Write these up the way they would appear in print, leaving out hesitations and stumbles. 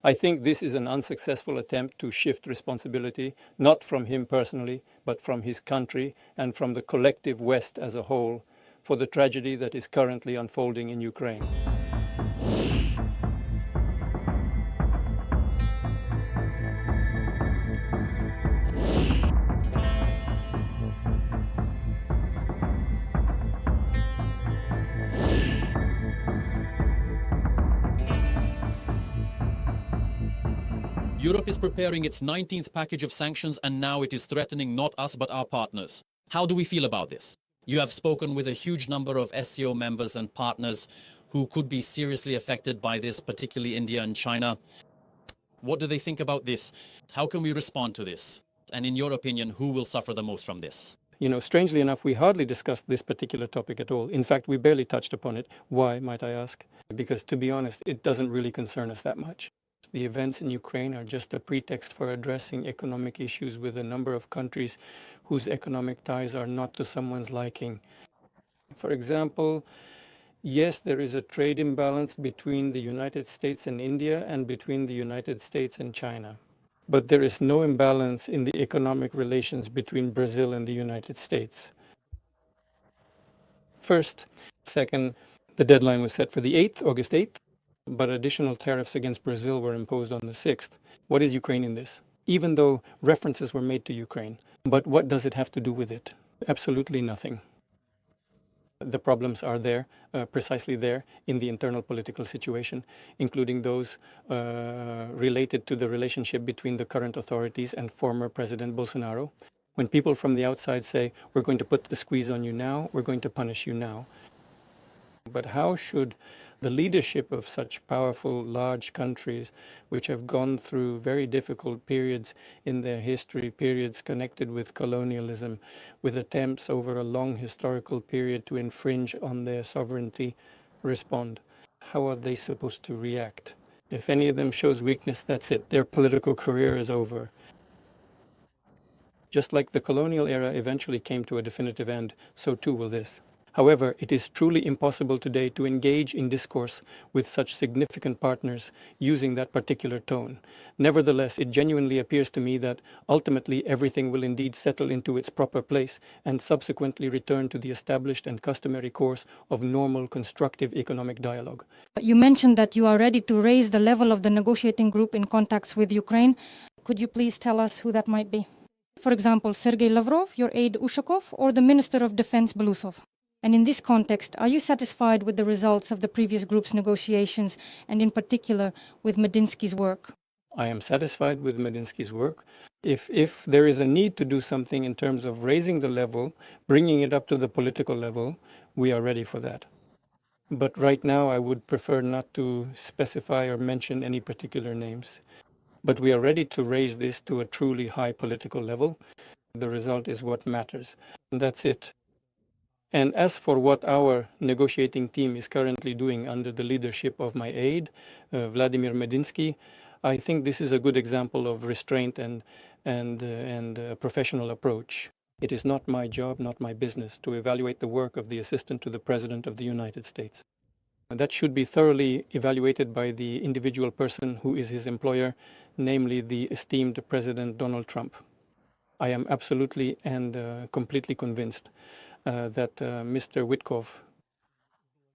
I think this is an unsuccessful attempt to shift responsibility, not from him personally, but from his country and from the collective West as a whole, for the tragedy that is currently unfolding in Ukraine. Europe is preparing its 19th package of sanctions, and now it is threatening not us but our partners. How do we feel about this? You have spoken with a huge number of SCO members and partners who could be seriously affected by this, particularly India and China. What do they think about this? How can we respond to this? And in your opinion, who will suffer the most from this? You know, strangely enough, we hardly discussed this particular topic at all. In fact, we barely touched upon it. Why, might I ask? Because, to be honest, it doesn't really concern us that much. The events in Ukraine are just a pretext for addressing economic issues with a number of countries whose economic ties are not to someone's liking. For example, yes, there is a trade imbalance between the United States and India and between the United States and China. But there is no imbalance in the economic relations between Brazil and the United States. First. Second, the deadline was set for the 8th, August 8th. But additional tariffs against Brazil were imposed on the 6th. What is Ukraine in this? Even though references were made to Ukraine. But what does it have to do with it? Absolutely nothing. The problems are there, precisely there, in the internal political situation, including those related to the relationship between the current authorities and former President Bolsonaro. When people from the outside say, we're going to put the squeeze on you now, we're going to punish you now. But how should the leadership of such powerful, large countries, which have gone through very difficult periods in their history, periods connected with colonialism, with attempts over a long historical period to infringe on their sovereignty, respond? How are they supposed to react? If any of them shows weakness, that's it. Their political career is over. Just like the colonial era eventually came to a definitive end, so too will this. However, it is truly impossible today to engage in discourse with such significant partners using that particular tone. Nevertheless, it genuinely appears to me that ultimately everything will indeed settle into its proper place and subsequently return to the established and customary course of normal, constructive economic dialogue. You mentioned that you are ready to raise the level of the negotiating group in contacts with Ukraine. Could you please tell us who that might be? For example, Sergei Lavrov, your aide Ushakov, or the Minister of Defense Belousov? And in this context, are you satisfied with the results of the previous group's negotiations, and in particular with Medinsky's work? I am satisfied with Medinsky's work. If there is a need to do something in terms of raising the level, bringing it up to the political level, we are ready for that. But right now, I would prefer not to specify or mention any particular names. But we are ready to raise this to a truly high political level. The result is what matters. And that's it. And as for what our negotiating team is currently doing under the leadership of my aide, Vladimir Medinsky, I think this is a good example of restraint and a professional approach. It is not my job, not my business, to evaluate the work of the Assistant to the President of the United States. That should be thoroughly evaluated by the individual person who is his employer, namely the esteemed President Donald Trump. I am absolutely and completely convinced that Mr. Witkov,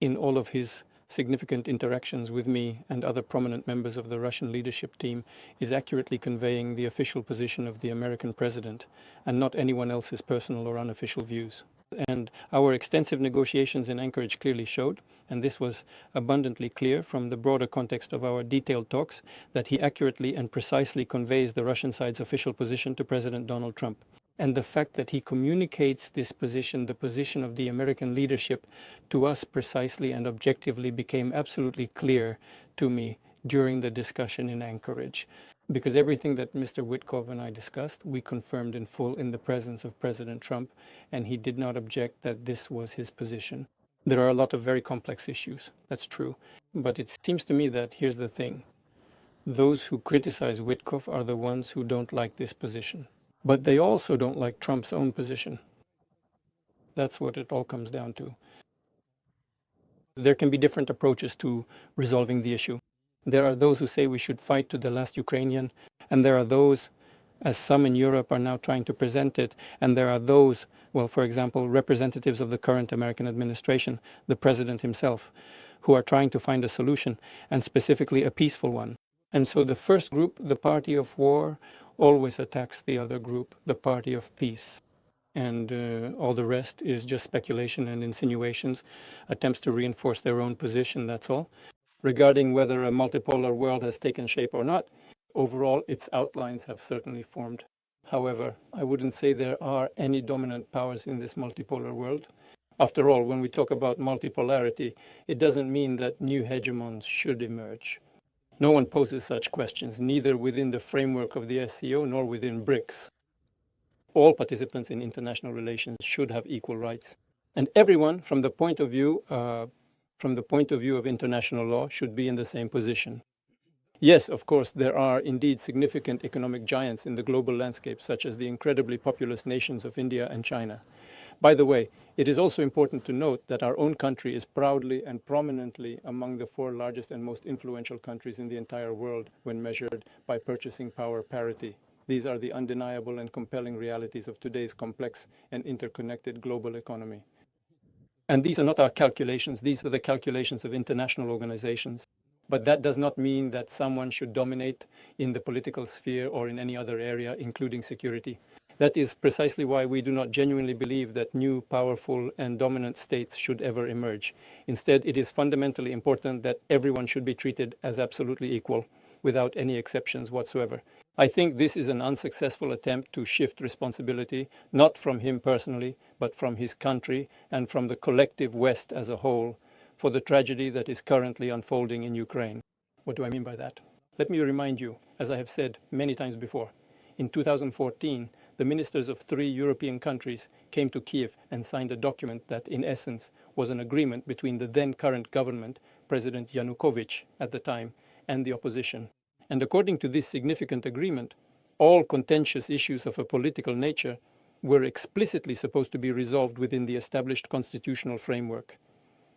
in all of his significant interactions with me and other prominent members of the Russian leadership team, is accurately conveying the official position of the American president and not anyone else's personal or unofficial views. And our extensive negotiations in Anchorage clearly showed, and this was abundantly clear from the broader context of our detailed talks, that he accurately and precisely conveys the Russian side's official position to President Donald Trump. And the fact that he communicates this position, the position of the American leadership, to us precisely and objectively became absolutely clear to me during the discussion in Anchorage. Because everything that Mr. Witkov and I discussed, we confirmed in full in the presence of President Trump, and he did not object that this was his position. There are a lot of very complex issues, that's true. But it seems to me that here's the thing. Those who criticize Witkov are the ones who don't like this position. But they also don't like Trump's own position. That's what it all comes down to. There can be different approaches to resolving the issue. There are those who say we should fight to the last Ukrainian, and there are those, as some in Europe are now trying to present it, and there are those, well, for example, representatives of the current American administration, the president himself, who are trying to find a solution, and specifically a peaceful one. And so the first group, the party of war, always attacks the other group, the party of peace. And all the rest is just speculation and insinuations, attempts to reinforce their own position, that's all. Regarding whether a multipolar world has taken shape or not, overall its outlines have certainly formed. However, I wouldn't say there are any dominant powers in this multipolar world. After all, when we talk about multipolarity, it doesn't mean that new hegemons should emerge. No one poses such questions, neither within the framework of the SCO nor within BRICS. All participants in international relations should have equal rights. And everyone, from the point of view of international law, should be in the same position. Yes, of course, there are indeed significant economic giants in the global landscape, such as the incredibly populous nations of India and China. By the way, it is also important to note that our own country is proudly and prominently among the 4 largest and most influential countries in the entire world when measured by purchasing power parity. These are the undeniable and compelling realities of today's complex and interconnected global economy. And these are not our calculations, these are the calculations of international organizations. But that does not mean that someone should dominate in the political sphere or in any other area, including security. That is precisely why we do not genuinely believe that new, powerful, and dominant states should ever emerge. Instead, it is fundamentally important that everyone should be treated as absolutely equal, without any exceptions whatsoever. I think this is an unsuccessful attempt to shift responsibility, not from him personally, but from his country and from the collective West as a whole, for the tragedy that is currently unfolding in Ukraine. What do I mean by that? Let me remind you, as I have said many times before, in 2014, the ministers of 3 European countries came to Kiev and signed a document that, in essence, was an agreement between the then current government, President Yanukovych at the time, and the opposition. And according to this significant agreement, all contentious issues of a political nature were explicitly supposed to be resolved within the established constitutional framework,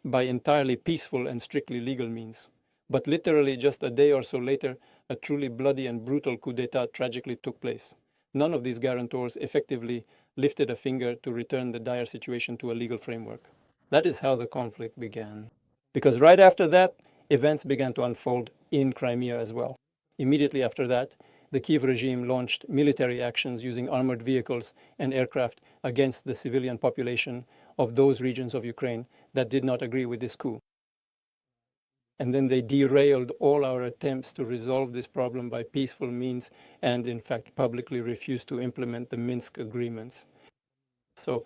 by entirely peaceful and strictly legal means. But literally just a day or so later, a truly bloody and brutal coup d'etat tragically took place. None of these guarantors effectively lifted a finger to return the dire situation to a legal framework. That is how the conflict began. Because right after that, events began to unfold in Crimea as well. Immediately after that, the Kiev regime launched military actions using armored vehicles and aircraft against the civilian population of those regions of Ukraine that did not agree with this coup. And then they derailed all our attempts to resolve this problem by peaceful means and, in fact, publicly refused to implement the Minsk agreements. So,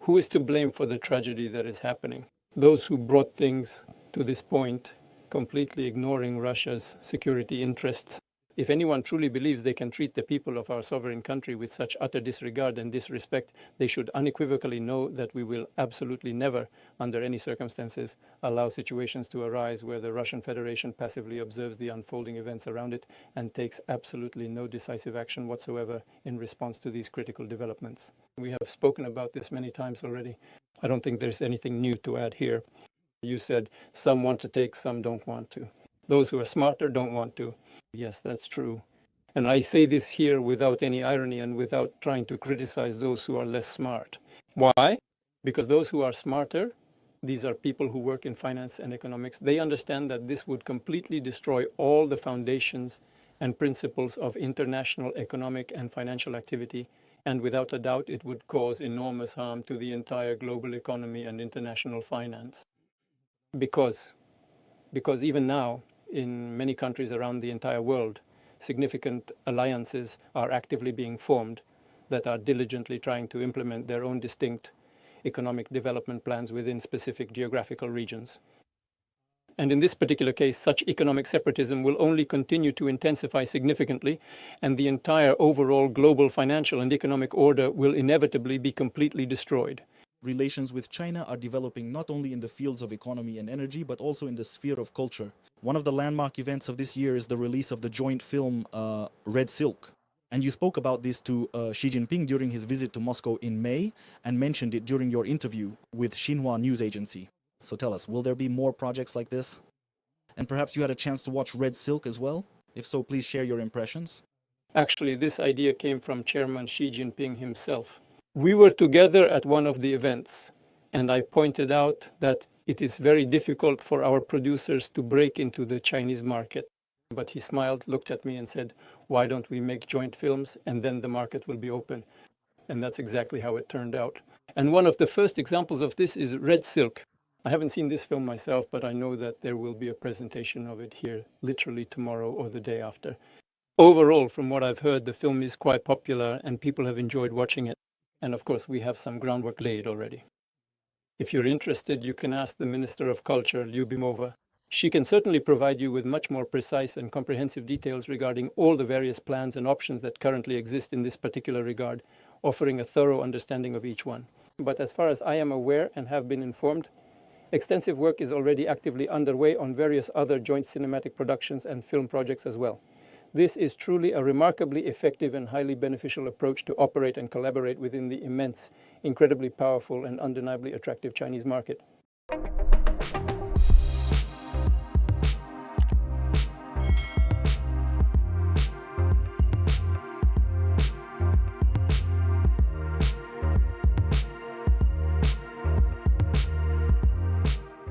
who is to blame for the tragedy that is happening? Those who brought things to this point, completely ignoring Russia's security interests. If anyone truly believes they can treat the people of our sovereign country with such utter disregard and disrespect, they should unequivocally know that we will absolutely never, under any circumstances, allow situations to arise where the Russian Federation passively observes the unfolding events around it and takes absolutely no decisive action whatsoever in response to these critical developments. We have spoken about this many times already. I don't think there's anything new to add here. You said some want to take, some don't want to. Those who are smarter don't want to. Yes, that's true. And I say this here without any irony and without trying to criticize those who are less smart. Why? Because those who are smarter, these are people who work in finance and economics, they understand that this would completely destroy all the foundations and principles of international economic and financial activity. And without a doubt, it would cause enormous harm to the entire global economy and international finance. Because even now, in many countries around the entire world, significant alliances are actively being formed that are diligently trying to implement their own distinct economic development plans within specific geographical regions. And in this particular case, such economic separatism will only continue to intensify significantly, and the entire overall global financial and economic order will inevitably be completely destroyed. Relations with China are developing not only in the fields of economy and energy, but also in the sphere of culture. One of the landmark events of this year is the release of the joint film Red Silk. And you spoke about this to Xi Jinping during his visit to Moscow in May and mentioned it during your interview with Xinhua news agency. So tell us, will there be more projects like this? And perhaps you had a chance to watch Red Silk as well? If so, please share your impressions. Actually, this idea came from Chairman Xi Jinping himself. We were together at one of the events, and I pointed out that it is very difficult for our producers to break into the Chinese market. But he smiled, looked at me and said, why don't we make joint films and then the market will be open? And that's exactly how it turned out. And one of the first examples of this is Red Silk. I haven't seen this film myself, but I know that there will be a presentation of it here literally tomorrow or the day after. Overall, from what I've heard, the film is quite popular and people have enjoyed watching it. And of course, we have some groundwork laid already. If you're interested, you can ask the Minister of Culture, Lyubimova. She can certainly provide you with much more precise and comprehensive details regarding all the various plans and options that currently exist in this particular regard, offering a thorough understanding of each one. But as far as I am aware and have been informed, extensive work is already actively underway on various other joint cinematic productions and film projects as well. This is truly a remarkably effective and highly beneficial approach to operate and collaborate within the immense, incredibly powerful and undeniably attractive Chinese market.